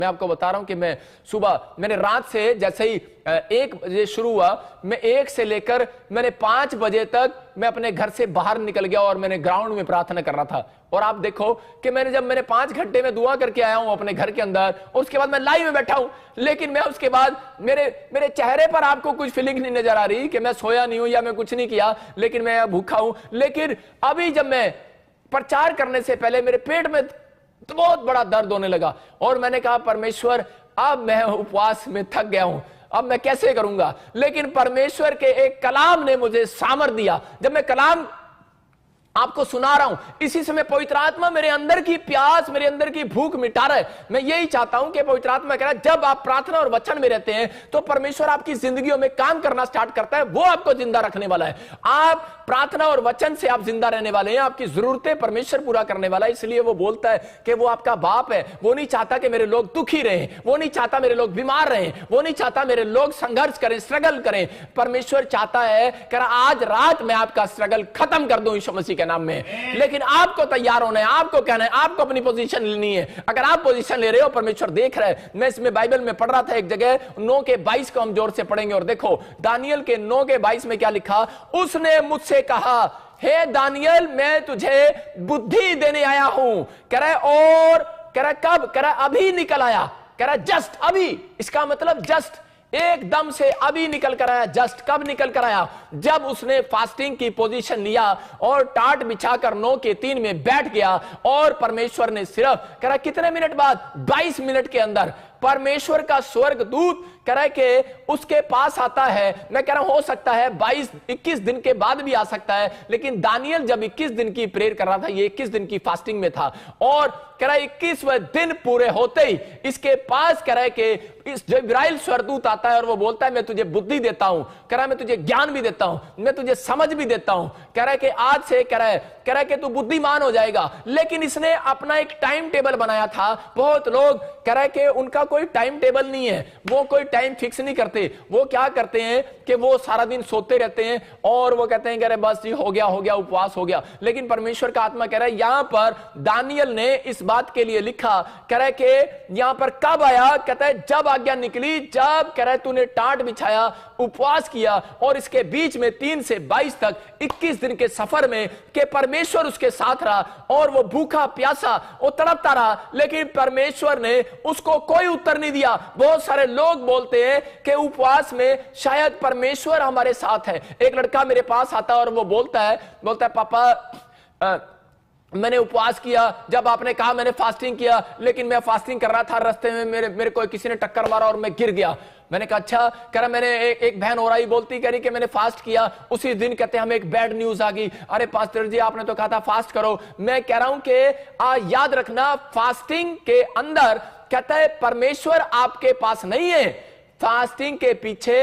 मैं आपको बता रहा हूं कि मैं सुबह मैंने रात से जैसे ही 1 बजे शुरू हुआ, मैं 1 से लेकर मैंने 5 बजे तक मैं अपने घर से बाहर निकल गया और मैंने ग्राउंड में प्रार्थना कर रहा था। और आप देखो कि मैंने 5 घंटे में दुआ करके आया हूं अपने घर के अंदर, उसके बाद मैं लाइव में बैठा हूं, लेकिन मैं उसके बाद मेरे चेहरे पर आपको कुछ फीलिंग नहीं नजर आ रही कि मैं सोया नहीं हूं या मैं कुछ नहीं किया, लेकिन मैं भूखा हूं। लेकिन अभी जब मैं प्रचार करने से पहले मेरे पेट में तो बहुत बड़ा दर्द होने लगा और मैंने कहा परमेश्वर अब मैं उपवास में थक गया हूं, अब मैं कैसे करूंगा। लेकिन परमेश्वर के एक कलाम ने मुझे सामर्थ दिया। जब मैं कलाम आपको सुना रहा हूं, इसी समय पवित्र आत्मा मेरे अंदर की प्यास, मेरे अंदर की भूख मिटा रहा है। मैं यही चाहता हूं कि पवित्र आत्मा कह रहा है जब आप प्रार्थना और वचन में रहते हैं तो परमेश्वर आपकी जिंदगियों में काम करना स्टार्ट करता है, वो आपको जिंदा रखने वाला है। आप प्रार्थना और वचन से आप जिंदा रहने वाले हैं, आपकी जरूरतें परमेश्वर पूरा करने वाला है। इसलिए वो बोलता है कि वो आपका बाप है। वो नहीं चाहता कि मेरे लोग दुखी रहे, वो नहीं चाहता मेरे लोग बीमार रहे, वो नहीं चाहता मेरे लोग संघर्ष करें, स्ट्रगल करें। परमेश्वर चाहता है कि आज रात मैं आपका स्ट्रगल खत्म कर दूं यीशु मसीह के नाम में। लेकिन आपको तैयार होना है, आपको कहना है, आपको अपनी पोजीशन लेनी है। अगर आप पोजीशन ले रहे हो, परमेश्वर देख रहा है। मैं इसमें बाइबल में पढ़ रहा था एक जगह 9 के 22 को हम जोर से पढ़ेंगे और देखो दानियल के 9 के 22 में क्या लिखा। उसने मुझसे कहा हे दानियल मैं तुझे बुद्धि देने आया हूं। कह रहा है और कह रहा कब, कह रहा अभी निकल आया, कह रहा जस्ट अभी। इसका मतलब जस्ट एकदम से अभी निकल कर आया। जस्ट कब निकल कर आया, जब उसने फास्टिंग की पोजीशन लिया और टाट बिछाकर 9 के 3 में बैठ गया। और परमेश्वर ने सिर्फ कह रहा कितने मिनट बाद, 22 मिनट के अंदर परमेश्वर का स्वर्ग दूत कह रहा है कि उसके पास आता है। मैं कह रहा हूं हो सकता है 22-21 दिन के बाद भी आ सकता है, लेकिन दानियल जब 21 दिन की प्रेयर कर रहा था, ये 21 दिन की फास्टिंग में था। और कह रहा है 21वें दिन पूरे होते ही इसके पास कह रहा है कि इस जिब्राइल स्वर्गदूत आता है और वो बोलता है मैं तुझे बुद्धि देता हूं, कह रहा है मैं तुझे ज्ञान भी देता हूं, मैं तुझे समझ भी देता हूं। कह रहा है कि आज से कह रहा है कि तू बुद्धिमान हो जाएगा। लेकिन इसने अपना एक टाइम टेबल बनाया था। बहुत लोग कह रहा है कि उनका कोई टाइम टेबल नहीं है, वो कोई टाइम फिक्स नहीं करते। वो क्या करते हैं कि वो सारा दिन सोते रहते हैं और वो कहते हैं कि अरे बस जी हो गया उपवास हो गया। लेकिन परमेश्वर का आत्मा कह रहा है यहां पर दानियल ने इस बात के लिए लिखा, कह रहा है कि यहां पर कब आया, कहता है जब आज्ञा निकली, जब कह रहा है तूने टाट बिछाया, उपवास किया और इसके बीच में 3 से 22 तक 21 दिन के सफर में कि परमेश्वर उसके साथ रहा और वो भूखा प्यासा वो तड़पता रहा। लेकिन परमेश्वर ने उसको कोई उत्तर नहीं दिया। बहुत सारे लोग बोलते हैं कि उपवास में शायद परमेश्वर हमारे साथ है। एक लड़का मेरे पास आता है और वो बोलता है पापा मैंने उपवास किया, जब आपने कहा मैंने फास्टिंग किया, लेकिन मैं फास्टिंग कर रहा था, रास्ते में मेरे को किसी ने टक्कर मारा और मैं गिर गया। मैंने कहा अच्छा। कह रहा मैंने एक बहन हो रही बोलती कह रही कि मैंने फास्ट किया, उसी दिन कहते हमें एक बैड न्यूज आ गई, अरे पास्टर जी आपने तो कहा था फास्ट करो। मैं कह रहा हूं कि याद रखना फास्टिंग के अंदर कहता है परमेश्वर आपके पास नहीं है, फास्टिंग के पीछे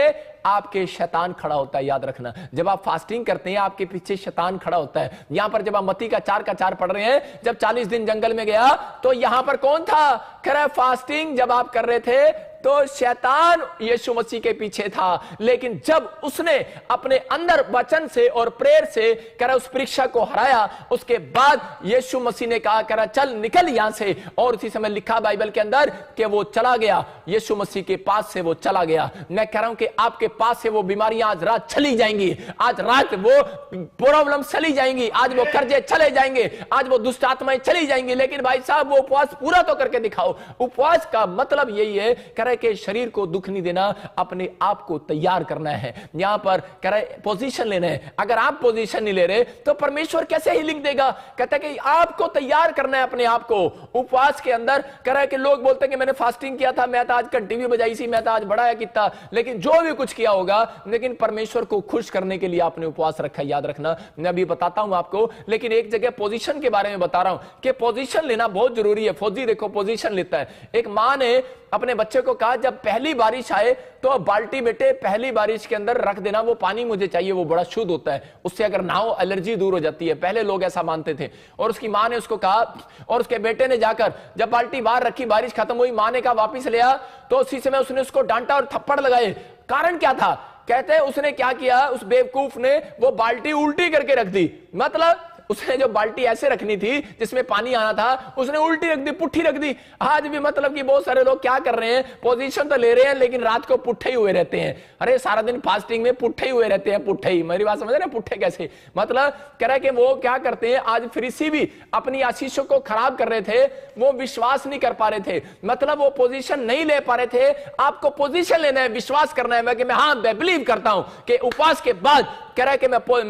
आपके शैतान खड़ा होता है। याद रखना जब आप फास्टिंग करते हैं आपके पीछे शैतान खड़ा होता है। यहां पर जब आप मत्ती का 4 पढ़ रहे हैं, जब 40 दिन जंगल में गया तो यहां पर कौन था, कह रहा है फास्टिंग जब आप कर रहे थे तो शैतान यीशु मसीह के पीछे था। लेकिन जब उसने अपने अंदर वचन से और प्रेयर से कह रहा उस परीक्षा को हराया, उसके बाद यीशु मसीह ने कहा कह रहा चल निकल यहां से। और उसी समय लिखा बाइबल के अंदर कि वो चला गया, यीशु मसीह के पास से वो चला गया। मैं कह रहा हूं कि आपके पास से वो बीमारियां आज रात चली जाएंगी, आज रात वो प्रॉब्लम चली जाएंगी, आज वो कर्जे चले जाएंगे, आज वो दुष्ट आत्माएं चली जाएंगी। लेकिन भाई साहब वो उपवास पूरा तो करके दिखाओ। उपवास का मतलब यही है कह रहे कि शरीर को दुख नहीं देना, अपने आप को तैयार करना है। यहां पर कह रहे पोजीशन लेना है। अगर आप पोजीशन नहीं ले रहे तो परमेश्वर कैसे हीलिंग देगा। कहता है कि आपको तैयार करना है अपने आप को उपवास के अंदर। कह रहा है कि लोग बोलते हैं कि मैंने फास्टिंग किया था, मैं तो आज घंटी भी बजाई सी, मैं तो आज बढ़ाया कितना, लेकिन जो भी कुछ किया होगा, लेकिन परमेश्वर को खुश करने के लिए आपने उपवास रखा। याद रखना मैं अभी बताता हूं आपको, लेकिन एक जगह पोजीशन के बारे में बता रहा हूं कि पोजीशन लेना बहुत जरूरी है। फौजी देखो पोजीशन लेता है। एक मां ने अपने बच्चे को कहा जब पहली बारिश आए तो बाल्टी बेटे पहली बारिश के अंदर रख देना, वो पानी मुझे चाहिए, वो बड़ा शुद्ध होता है, उससे अगर नहाओ एलर्जी दूर हो जाती है। पहले लोग ऐसा मानते थे। और उसकी मां ने उसको कहा और उसके बेटे ने जाकर जब बाल्टी बाहर रखी, बारिश खत्म हुई, मां ने कहा वापिस ले आ, तो उसी समय उसने उसको डांटा और थप्पड़ लगाए। कारण क्या था, कहते हैं उसने क्या किया, उस बेवकूफ ने वो बाल्टी उल्टी करके रख दी। मतलब उसने जो बाल्टी ऐसे रखनी थी जिसमें पानी आना था, उसने उल्टी रख दी, पुट्ठी रख दी। आज भी मतलब कि बहुत सारे लोग क्या कर रहे हैं, पोजीशन तो ले रहे हैं लेकिन रात को पुट्ठे ही हुए रहते हैं। अरे सारा दिन फास्टिंग में पुट्ठे ही हुए रहते हैं, पुट्ठे ही। मेरी बात समझ रहे हैं, पुट्ठे कैसे, मतलब कह रहा है कि वो क्या करते हैं, आज फरीसी भी अपनी आशीषों को खराब कर रहे थे, वो विश्वास नहीं कर पा रहे थे, मतलब वो पोजीशन नहीं ले पा रहे थे। आपको पोजीशन लेना है, विश्वास करना है कि मैं बिलीव करता हूं कि उपवास के बाद कह रहा है कि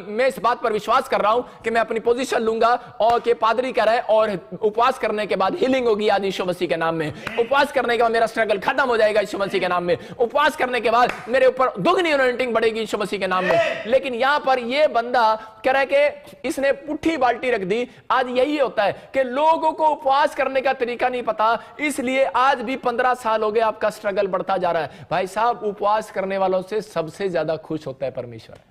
मैं इस बात पर विश्वास कर रहा हूं कि मैं अपनी पोजीशन लूंगा, और कि पादरी कह रहा है और उपवास करने के बाद हीलिंग होगी आज यीशु मसीह के नाम में। उपवास करने के बाद मेरा स्ट्रगल खत्म हो जाएगा यीशु मसीह के नाम में। उपवास करने के बाद मेरे ऊपर दुगनी अनॉइंटिंग बढ़ेगी यीशु मसीह के नाम में। लेकिन यहां पर यह बंदा कह रहा है कि इसने पुट्ठी बाल्टी रख दी। आज यही होता है कि लोगों को उपवास करने का तरीका नहीं पता, इसलिए आज भी 15 साल हो गए आपका स्ट्रगल बढ़ता जा रहा है। भाई साहब, उपवास करने वालों से सबसे ज्यादा खुश होता है परमेश्वर।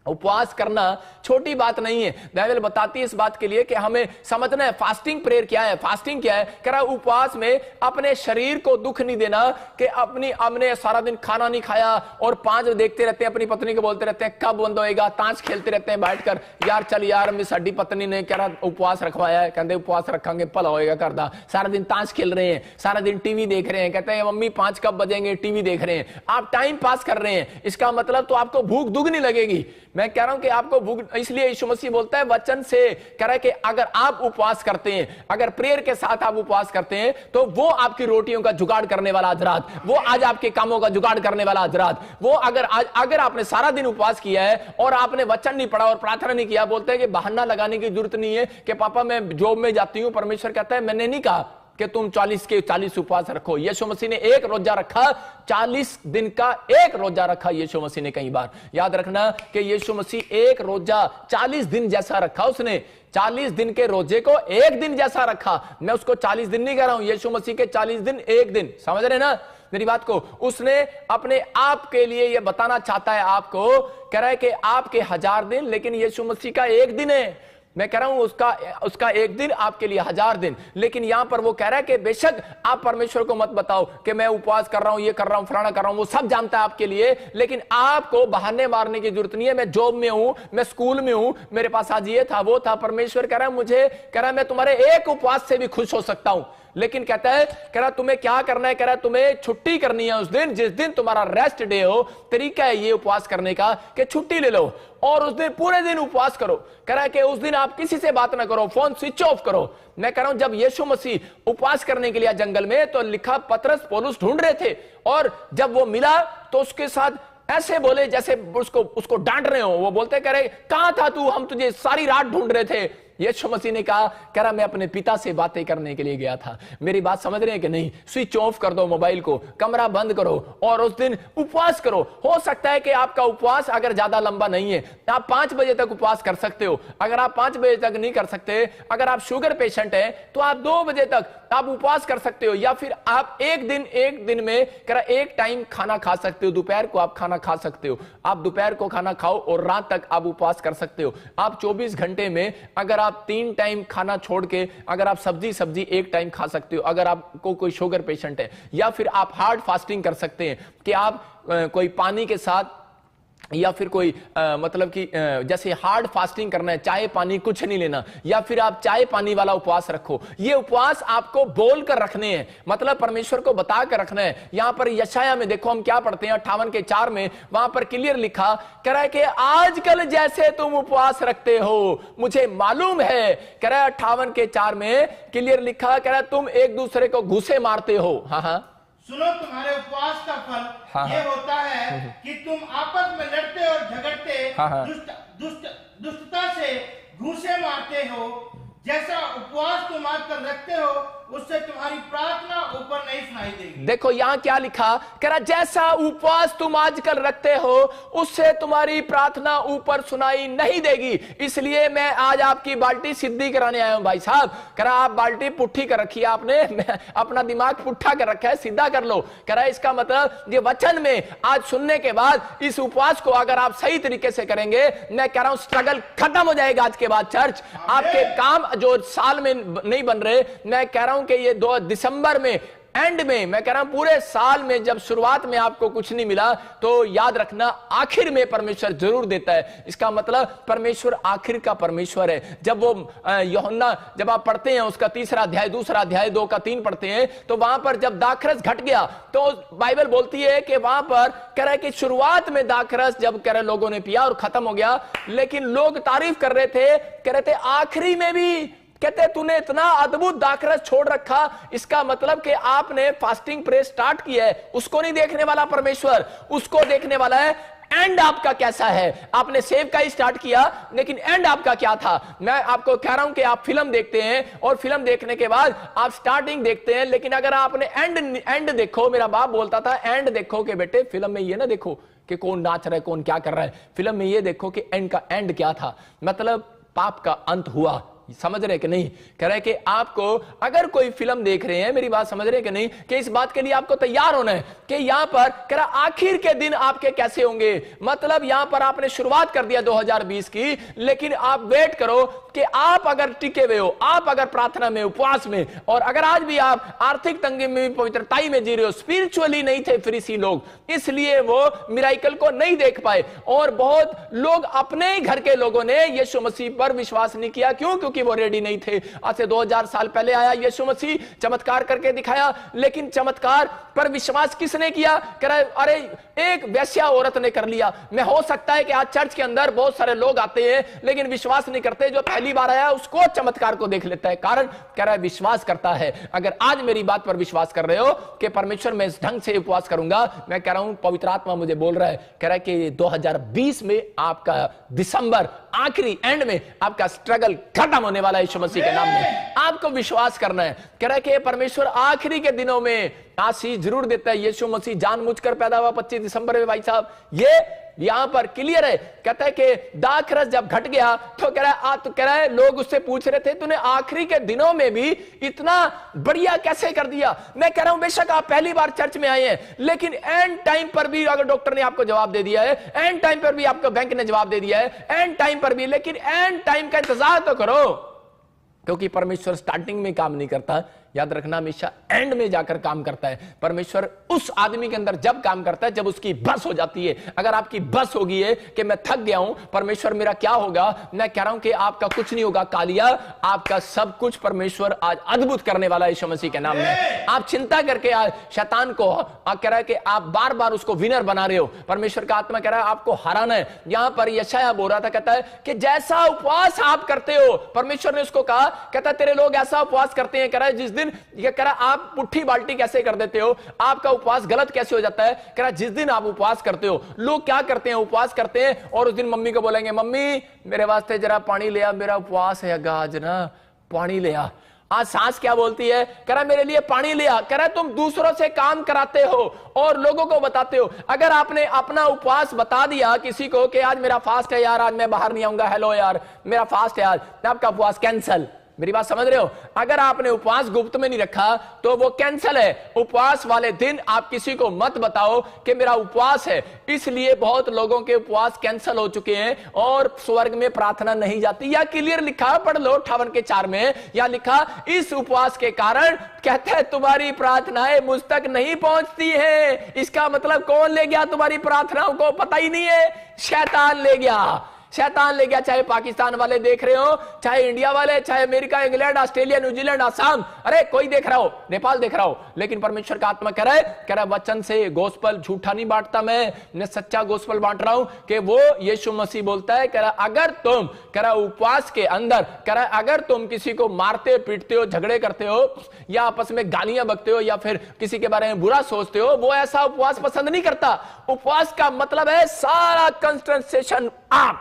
उपवास करना छोटी बात नहीं है। बाइबल बताती है इस बात के लिए कि हमें समझना है फास्टिंग प्रेयर क्या है। फास्टिंग क्या है, कह रहा उपवास में अपने शरीर को दुख नहीं देना कि हमने सारा दिन खाना नहीं खाया और 5 बजे देखते रहते हैं, अपनी पत्नी को बोलते रहते हैं कब बंद होएगा, ताश खेलते रहते हैं बैठकर, यार चल यार मैं साडी पत्नी ने कह रहा उपवास रखवाया है, कहते उपवास रखेंगे भला होएगा घर दा। सारा दिन ताश खेल रहे हैं, सारा दिन टीवी देख रहे हैं, कहते हैं मम्मी 5 कब बजेंगे, टीवी देख रहे हैं, आप टाइम पास कर रहे हैं। इसका मतलब तो आपको भूख दुगनी लगेगी। मैं कह रहा हूं कि आपको भूख, इसलिए यीशु मसीह बोलता है वचन से, कह रहा है कि अगर आप उपवास करते हैं, अगर प्रेयर के साथ आप उपवास करते हैं, तो वो आपकी रोटियों का जुगाड़ करने वाला अजरात, वो आज आपके कामों का जुगाड़ करने वाला अजरात, वो अगर आपने सारा दिन उपवास किया है और आपने वचन नहीं पढ़ा और प्रार्थना नहीं किया, बोलते हैं कि बहाना लगाने की जरूरत नहीं है कि पापा मैं जॉब में जाती हूं। परमेश्वर कहता है मैंने नहीं कहा कि तुम 40 के 40 उपवास रखो। यीशु मसीह ने एक रोजा रखा, 40 दिन का एक रोजा रखा यीशु मसीह ने। कई बार याद रखना कि यीशु मसीह एक रोजा 40 दिन जैसा रखा, उसने 40 दिन के रोजे को एक दिन जैसा रखा। मैं उसको 40 दिन नहीं कह रहा हूं, यीशु मसीह के 40 दिन एक दिन, समझ रहे ना मेरी बात को। उसने अपने आप के लिए यह बताना चाहता है आपको, कह रहा है कि आपके 1000 दिन लेकिन यीशु मसीह का एक दिन है। मैं कह रहा हूं उसका एक दिन आपके लिए 1000 दिन। लेकिन यहां पर वो कह रहा है कि बेशक आप परमेश्वर को मत बताओ कि मैं उपवास कर रहा हूं, ये कर रहा हूं, फलाना कर रहा हूं, वो सब जानता है आपके लिए, लेकिन आपको बहाने मारने की जरूरत नहीं है। मैं जॉब में हूं, मैं स्कूल में हूं, मेरे पास आज ये था वो था। परमेश्वर कह रहा है मुझे, कह रहा है मैं तुम्हारे एक उपवास से भी खुश हो सकता हूं। लेकिन कहता है, कह रहा तुम्हें क्या करना है, कह रहा तुम्हें छुट्टी करनी है उस दिन जिस दिन तुम्हारा रेस्ट डे हो। तरीका है ये उपवास करने का कि छुट्टी ले लो और उस दिन पूरे दिन उपवास करो। कह रहा है कि उस दिन आप किसी से बात ना करो, फोन स्विच ऑफ करो। मैं कह रहा हूं जब यीशु मसीह उपवास करने के लिए जंगल में, तो लिखा पतरस पौलुस ढूंढ रहे थे, और जब वो मिला तो उसके साथ ऐसे बोले जैसे उसको डांट रहे हो। वो बोलते कह रहे कहां था तू, हम तुझे सारी रात ढूंढ रहे थे। यीशु मसीह ने कहा, कह रहा मैं अपने पिता से बातें करने के लिए गया था। मेरी बात समझ रहे हैं कि नहीं? स्विच ऑफ कर दो मोबाइल को, कमरा बंद करो और उस दिन उपवास करो। हो सकता है कि आपका उपवास अगर ज्यादा लंबा नहीं है, आप 5 बजे तक उपवास कर सकते हो। अगर आप 5 बजे तक नहीं कर सकते, अगर आप शुगर पेशेंट हैं, तो आप 2 बजे तक आप उपवास कर सकते हो। या फिर आप एक दिन में कह रहा एक टाइम खाना खा सकते हो, दोपहर को आप खाना खा सकते हो। आप दोपहर को खाना खाओ और रात तक आप उपवास कर सकते हो। आप 24 घंटे में अगर आप 3 टाइम खाना छोड़ के अगर आप सब्जी एक टाइम खा सकते हो, अगर आपको कोई शुगर पेशेंट है। या फिर आप हार्ड फास्टिंग कर सकते हैं कि आप कोई पानी के साथ, या फिर कोई मतलब कि जैसे हार्ड फास्टिंग करना है, चाय पानी कुछ नहीं लेना, या फिर आप चाय पानी वाला उपवास रखो। ये उपवास आपको बोल कर रखने हैं, मतलब परमेश्वर को बता कर रखना है। यहां पर यशाया में देखो हम क्या पढ़ते हैं, 58 के 4 में, वहां पर क्लियर लिखा, कह रहा है कि आजकल जैसे तुम उपवास रखते हो मुझे मालूम है। कह रहा है 58 के 4 में क्लियर लिखा, कह रहा है तुम एक दूसरे को घूसे मारते हो। हाँ, सुनो तुम्हारे उपवास का फल ये होता है कि तुम आपस में लड़ते और झगड़ते, दुष्टता से घूंसे मारते हो। जैसा उपवास तुम आजकल रखते हो उससे तुम्हारी प्रार्थना ऊपर नहीं सुनाई देगी। देखो यहां क्या लिखा, कह रहा जैसा उपवास तुम आजकल रखते हो उससे तुम्हारी प्रार्थना ऊपर सुनाई नहीं देगी। इसलिए मैं आज आपकी बाल्टी सीधी कराने आया हूं भाई साहब। कह रहा आप बाल्टी पुट्ठी कर रखी है आपने, अपना दिमाग पुट्ठा कर रखा है, सीधा कर लो। कह रहा इसका मतलब ये वचन में आज सुनने के बाद इस उपवास को अगर आप सही तरीके से करेंगे, मैं कह रहा हूं स्ट्रगल खत्म हो जाएगा आज के बाद। चर्च आपके काम जो साल में नहीं बन रहे, मैं कह रहा हूं कि ये 2 दिसंबर में एंड में, मैं कह रहा हूं पूरे साल में जब शुरुआत में आपको कुछ नहीं मिला तो याद रखना आखिर में परमेश्वर जरूर देता है। इसका मतलब परमेश्वर आखिर का परमेश्वर है। जब वो यूहन्ना जब आप पढ़ते हैं उसका 3 अध्याय 2 अध्याय 2 का 3 पढ़ते हैं तो वहां पर जब दाखरस घट गया तो बाइबल बोलती है कि वहां पर कह रहा है कि शुरुआत में दाखरस जब कह रहे लोगों ने पिया और खत्म हो गया, लेकिन लोग तारीफ कर रहे थे, कह रहे थे आखिरी में भी कहते तूने इतना अद्भुत दाखरस छोड़ रखा। इसका मतलब कि आपने फास्टिंग प्रे स्टार्ट किया है, उसको नहीं देखने वाला परमेश्वर, उसको देखने वाला है एंड आपका कैसा है। आपने सेव का ही स्टार्ट किया लेकिन एंड आपका क्या था। मैं आपको कह रहा हूं कि आप फिल्म देखते हैं और फिल्म देखने के बाद आप स्टार्टिंग देखते हैं, लेकिन अगर आपने एंड देखो, मेरा बाप बोलता था एंड देखो कि बेटे फिल्म में ये ना देखो कि कौन नाच रहा है कौन क्या कर रहा है, फिल्म में ये देखो कि एंड का एंड क्या था, मतलब पाप का अंत हुआ। समझ रहे कि नहीं? कह रहे कि आपको अगर कोई फिल्म देख रहे हैं, मेरी बात समझ रहे कि नहीं, कि इस बात के लिए आपको तैयार होना है कि यहां पर कह रहा आखिर के दिन आपके कैसे होंगे। मतलब यहां पर आपने शुरुआत कर दिया 2020 की, लेकिन आप वेट करो कि आप अगर टिके हुए हो, आप अगर प्रार्थना में उपवास में, और अगर आज भी आप आर्थिक तंगी में पवित्रताई में जी रहे हो, स्पिरिचुअली नहीं थे फरीसी लोग, इसलिए वो मिराइकल को नहीं देख पाए। और बहुत लोग अपने ही घर के लोगों ने यीशु मसीह पर विश्वास नहीं किया। क्यों? क्योंकि वो रेडी नहीं थे। आज से 2000 साल पहले आया यीशु मसीह, चमत्कार करके दिखाया, लेकिन चमत्कार पर विश्वास किसने किया? कह रहा है अरे एक वेश्या औरत ने कर लिया। मैं हो सकता है कि आज चर्च के अंदर बहुत सारे लोग आते हैं लेकिन विश्वास नहीं करते, जो पहली बार आया उसको चमत्कार को देख लेता है। कारण कह रहा है विश्वास करता है। अगर आज मेरी बात पर विश्वास कर रहे हो कि परमेश्वर मैं इस ढंग से उपवास करूंगा, मैं कह रहा हूं पवित्र आत्मा मुझे बोल रहा है, कह रहा है कि 2020 में आपका दिसंबर आखिरी एंड में आपका स्ट्रगल खत्म होने वाला है यीशु मसीह के नाम में। आपको विश्वास करना है। कह रहा है कि परमेश्वर आखिरी के दिनों में आशीष जरूर देता है। यीशु मसीह जानबूझकर पैदा हुआ 25 दिसंबर में। भाई साहब ये यहां पर क्लियर है। कहता है कि दाखरस जब घट गया तो कह रहा है लोग उससे पूछ रहे थे तूने आखिरी के दिनों में भी इतना बढ़िया कैसे कर दिया। मैं कह रहा हूं बेशक आप पहली बार चर्च में आए हैं, लेकिन एंड टाइम पर भी अगर डॉक्टर ने आपको जवाब दे दिया है, एंड टाइम पर भी आपको बैंक ने जवाब दे दिया है, एंड टाइम पर भी, लेकिन एंड टाइम का इंतजार तो करो, क्योंकि परमेश्वर स्टार्टिंग में काम नहीं करता। याद रखना हमेशा एंड में जाकर काम करता है। परमेश्वर उस आदमी के अंदर जब काम करता है जब उसकी बस हो जाती है। अगर आपकी बस होगी है कि मैं थक गया हूं, परमेश्वर मेरा क्या होगा, मैं कह रहा हूं कि आपका कुछ नहीं होगा कालिया, आपका सब कुछ परमेश्वर आज अद्भुत करने वाला है यीशु मसीह के नाम में। आप चिंता करके आज शैतान को कह रहा है कि आप बार बार उसको विनर बना रहे हो। परमेश्वर का आत्मा कह रहा है आपको हराना है। यहां पर यशायाह बोल रहा था, कहता है कि जैसा उपवास आप करते हो, परमेश्वर ने उसको कहा, कहता है तेरे लोग ऐसा उपवास करते हैं, कह रहा है जिस दिन ये कह रहा आप पुट्ठी बाल्टी कैसे कर देते हो, आपका उपवास गलत कैसे हो जाता है। कह रहा जिस दिन आप उपवास करते हो, लोग क्या करते हैं, उपवास करते हैं और उस दिन मम्मी को बोलेंगे मम्मी मेरे वास्ते जरा पानी ले आ, मेरा उपवास है आज ना, पानी ले आ। आज सांस क्या बोलती है, कह रहा मेरे लिए पानी ले आ। कह रहा तुम दूसरों से काम कराते हो और लोगों को बताते हो। अगर आपने अपना उपवास बता दिया किसी को कि आज मेरा फास्ट है यार, आज मैं बाहर नहीं आऊंगा, हेलो यार मेरा फास्ट है आज, आपका उपवास कैंसल। मेरी बात समझ रहे हो? अगर आपने उपवास गुप्त में नहीं रखा तो वो कैंसल है। उपवास वाले दिन आप किसी को मत बताओ कि मेरा उपवास है। इसलिए बहुत लोगों के उपवास कैंसल हो चुके हैं और स्वर्ग में प्रार्थना नहीं जाती। या क्लियर लिखा, पढ़ लो 58 के 4 में, या लिखा इस उपवास के कारण कहता है तुम्हारी प्रार्थनाएं मुझ तक नहीं पहुंचती है। इसका मतलब कौन ले गया तुम्हारी प्रार्थनाओं को? पता ही नहीं है, शैतान ले गया। शैतान ले गया। चाहे पाकिस्तान वाले देख रहे हो, चाहे इंडिया वाले, चाहे America, England, Australia, New Zealand, Assam, अरे कोई देख रहा हो, नेपाल देख रहा हो, लेकिन परमेश्वर का आत्मा कह रहा है वचन से गोस्पल झूठा नहीं बांटता, मैं सच्चा गोस्पल बांट रहा हूं कि वो यीशु मसीह बोलता है, कह रहा अगर तुम कह रहा उपवास के अंदर कह रहा अगर तुम किसी को मारते पीटते हो, झगड़े करते हो या आपस में गालियां बकते हो या फिर किसी के बारे में बुरा सोचते हो, वो ऐसा उपवास पसंद नहीं करता। उपवास का मतलब है सारा कंसंट्रेशन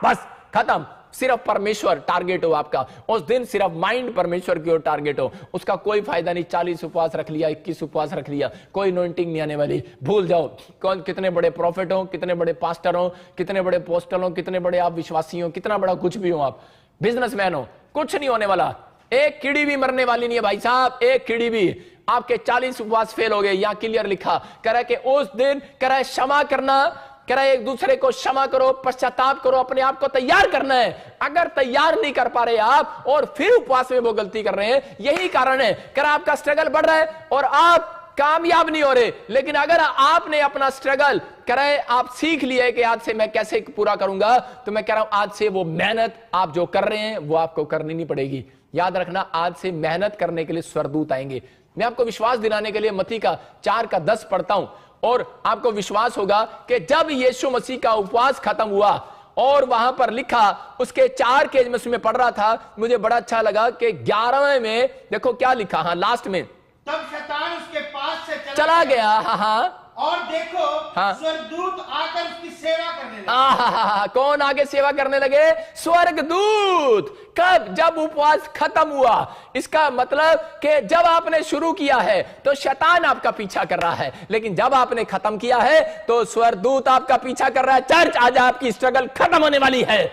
बस खत्म, सिर्फ परमेश्वर टारगेट हो आपका उस दिन, सिर्फ माइंड परमेश्वर की ओर टारगेट हो। उसका कोई फायदा नहीं 40 उपवास रख लिया, 21 उपवास रख लिया, कोई अनॉइंटिंग नहीं आने वाली। भूल जाओ कौन कितने बड़े प्रॉफिट हो, कितने बड़े पास्टर हो, कितने बड़े पोस्टर हो, कितने बड़े आप विश्वासी हो, कितना बड़ा कुछ भी हो, आप बिजनेसमैन हो, कुछ नहीं होने वाला। एक कीड़ी भी मरने वाली नहीं है भाई साहब, एक कीड़ी भी। आपके 40 उपवास फेल हो गए, यहां क्लियर लिखा, कह रहा है कि उस दिन कह रहा है क्षमा करना, कह रहा है एक दूसरे को क्षमा करो, पश्चाताप करो, अपने आप को तैयार करना है। अगर तैयार नहीं कर पा रहे आप और फिर उपवास में वो गलती कर रहे हैं, यही कारण है। कह रहा आपका स्ट्रगल बढ़ रहा है और आप कामयाब नहीं हो रहे। लेकिन अगर आपने अपना स्ट्रगल करे, आप सीख लिए कि आज से मैं कैसे पूरा करूंगा, तो मैं कह रहा हूं आज से वो मेहनत आप जो कर रहे हैं वो आपको करनी नहीं पड़ेगी। याद रखना, आज से मेहनत करने के लिए स्वर्गदूत आएंगे। मैं आपको विश्वास दिलाने के लिए मत्ती का 4:10 पढ़ता हूं, और आपको विश्वास होगा कि जब यीशु मसीह का उपवास खत्म हुआ और वहां पर लिखा, उसके 4 के मैं उसमें पढ़ रहा था, मुझे बड़ा अच्छा लगा कि 11वें में देखो क्या लिखा, हाँ लास्ट में, तब शैतान उसके पास से चला गया। हाँ, और देखो, हाँ, स्वर्गदूत आकर उसकी सेवा करने लगे। कौन आगे सेवा करने लगे? स्वर्गदूत। कब? जब उपवास खत्म हुआ। इसका मतलब कि जब आपने शुरू किया है तो शैतान आपका पीछा कर रहा है, लेकिन जब आपने खत्म किया है तो स्वर्गदूत आपका पीछा कर रहा है। चर्च, आज आपकी स्ट्रगल खत्म होने वाली है,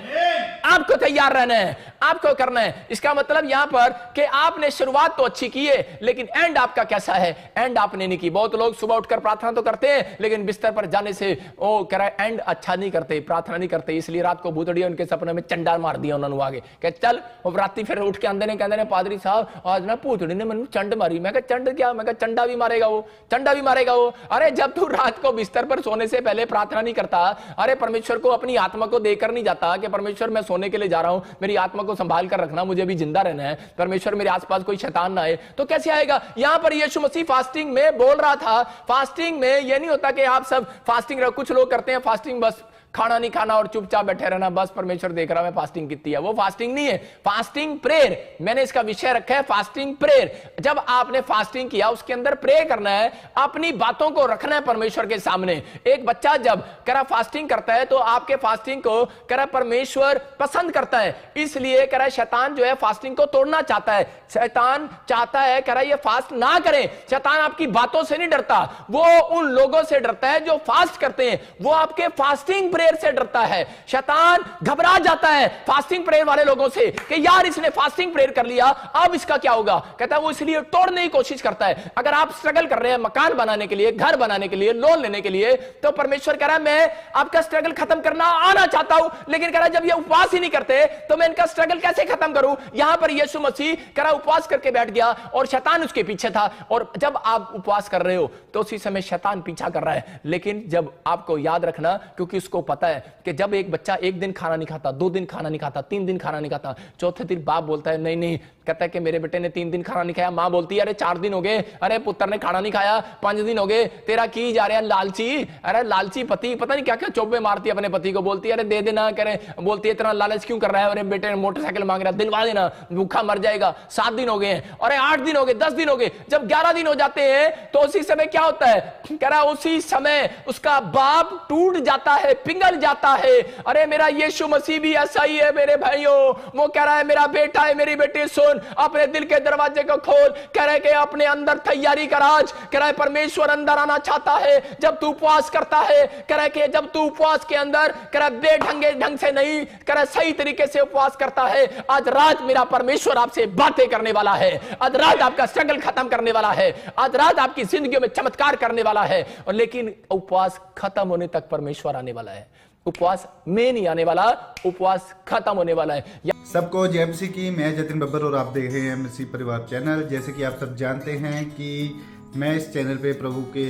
आपको तैयार रहना है, आपको करना है। इसका मतलब यहां पर कि आपने शुरुआत तो अच्छी की है, लेकिन एंड आपका कैसा है? एंड आपने नहीं की। बहुत लोग सुबह उठकर प्रार्थना तो करते हैं, लेकिन बिस्तर पर जाने से वो कह रहा है एंड अच्छा नहीं करते, प्रार्थना नहीं करते। इसलिए रात को भूतड़ी उनके सपने में चंडा मार दिया उन्होंने आगे, कह चल। और राती फिर उठ के आंदे ने कहते ने पादरी साहब आज ना भूतड़ी ने मैंने चंड मारी। मैं कहा चंड क्या? मैं कहा चंडा भी मारेगा वो, चंडा भी मारेगा वो। अरे जब तू रात को बिस्तर पर सोने से पहले प्रार्थना नहीं करता, अरे परमेश्वर को अपनी आत्मा को देकर नहीं जाता कि परमेश्वर मैं सोने के लिए जा रहा हूं, मेरी आत्मा को संभाल कर रखना, मुझे भी जिंदा रहना है, परमेश्वर मेरे आसपास कोई शैतान ना आए, तो कैसे आएगा? यहां पर यीशु मसीह फास्टिंग में बोल रहा था। फास्टिंग में यह नहीं होता कि आप सब फास्टिंग रहो। कुछ लोग करते हैं फास्टिंग बस खाना नहीं खाना और चुपचाप बैठे रहना, बस परमेश्वर देख रहा है फास्टिंग कितनी है। वो फास्टिंग नहीं है, फास्टिंग प्रेयर। मैंने इसका विषय रखा है फास्टिंग प्रेयर। जब आपने फास्टिंग किया उसके अंदर प्रे करना है, अपनी बातों को रखना है परमेश्वर के सामने। एक बच्चा जब करा फास्टिंग करता है तो आपके फास्टिंग को करा परमेश्वर पसंद करता है, इसलिए करा शैतान जो है फास्टिंग को तोड़ना चाहता है। शैतान चाहता है करा ये फास्ट ना करें। शैतान आपकी बातों से नहीं डरता, वो उन लोगों से डरता है जो फास्ट करते हैं, वो आपके फास्टिंग प्रेयर से डरता है। शैतान घबरा जाता है फास्टिंग प्रेयर वाले लोगों से कि यार इसने फास्टिंग प्रेयर कर लिया, अब इसका क्या होगा? कहता है वो इसलिए तोड़ने की कोशिश करता है। अगर आप स्ट्रगल कर रहे हैं मकान बनाने के लिए, घर बनाने के लिए, लोन लेने के लिए, तो परमेश्वर कह रहा है मैं आपका स्ट्रगल खत्म करना आना चाहता हूं, लेकिन कह रहा है जब ये उपवास ही नहीं करते तो मैं इनका स्ट्रगल कैसे खत्म करूं? यहां पर यीशु मसीह कह रहा उपवास करके बैठ गया और शैतान उसके पीछे था। और जब आप उपवास कर रहे हो तो उसी समय शैतान पीछा कर रहा है। लेकिन जब आपको याद रखना, क्योंकि उसको पता है कि जब एक बच्चा 1 दिन खाना नहीं खाता, 2 दिन खाना नहीं खाता, 3 दिन खाना नहीं खाता, चौथे दिन बाप बोलता है नहीं नहीं, कहता है कि मेरे बेटे ने 3 दिन खाना नहीं खाया। मां बोलती है अरे 4 दिन हो गए, अरे पुत्र ने खाना नहीं खाया, 5 दिन हो गए, तेरा की जा रहा है लालची। अरे लालची पति पता नहीं क्या क्या चौबे मारती है अपने पति को, बोलती है अरे दे देना, करे बोलती है इतना लालच क्यों कर रहा है? अरे बेटे ने मोटरसाइकिल मांग रहा है, दिलवा देना, भूखा मर जाएगा। 7 दिन हो गए हैं, अरे 8 दिन हो गए, 10 दिन हो गए। जब 11 दिन हो जाते हैं तो उसी समय क्या होता है? कह रहा उसी समय उसका बाप टूट जाता है, पिघल जाता है। अरे मेरा यीशु मसीह भी ऐसा ही है मेरे भाइयों। वो कह रहा है मेरा बेटा है, मेरी बेटी सुन, अपने दिल के दरवाजे को खोल। कह रहे कि अपने अंदर तैयारी कर आज। कह रहा है परमेश्वर अंदर आना चाहता है जब तू उपवास करता है। कह रहा है कि जब तू उपवास के अंदर कह रहा बेढंगे ढंग से नहीं, कह रहा सही तरीके से उपवास करता है। आज रात मेरा परमेश्वर आपसे बातें करने वाला है, आज रात आपका स्ट्रगल खत्म करने वाला है, आज रात आपकी जिंदगी में चमत्कार करने वाला है। और लेकिन उपवास खत्म होने तक परमेश्वर आने वाला है। उपवास में नहीं आने वाला, उपवास खत्म होने वाला है। सबको जय मसीह की। मैं जतिन बब्बर और आप देख रहे हैं मसीह परिवार चैनल। जैसे कि आप सब जानते हैं कि मैं इस चैनल पे प्रभु के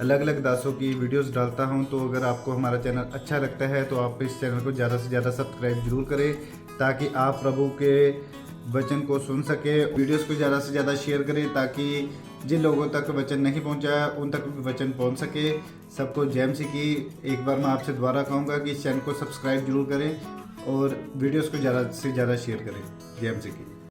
अलग अलग दासों की वीडियोस डालता हूं, तो अगर आपको हमारा चैनल अच्छा लगता है तो आप इस चैनल को ज़्यादा से ज़्यादा सब्सक्राइब जरूर करें, ताकि आप प्रभु के वचन को सुन सके। वीडियोस को ज़्यादा से ज़्यादा शेयर करें ताकि जिन लोगों तक वचन नहीं पहुंचा उन तक वचन पहुंच सके। सबको जय मसीह की। एक बार मैं आपसे दोबारा कहूँगा कि इस चैनल को सब्सक्राइब जरूर करें और वीडियोस को ज़्यादा से ज़्यादा शेयर करें। जय मसीह की।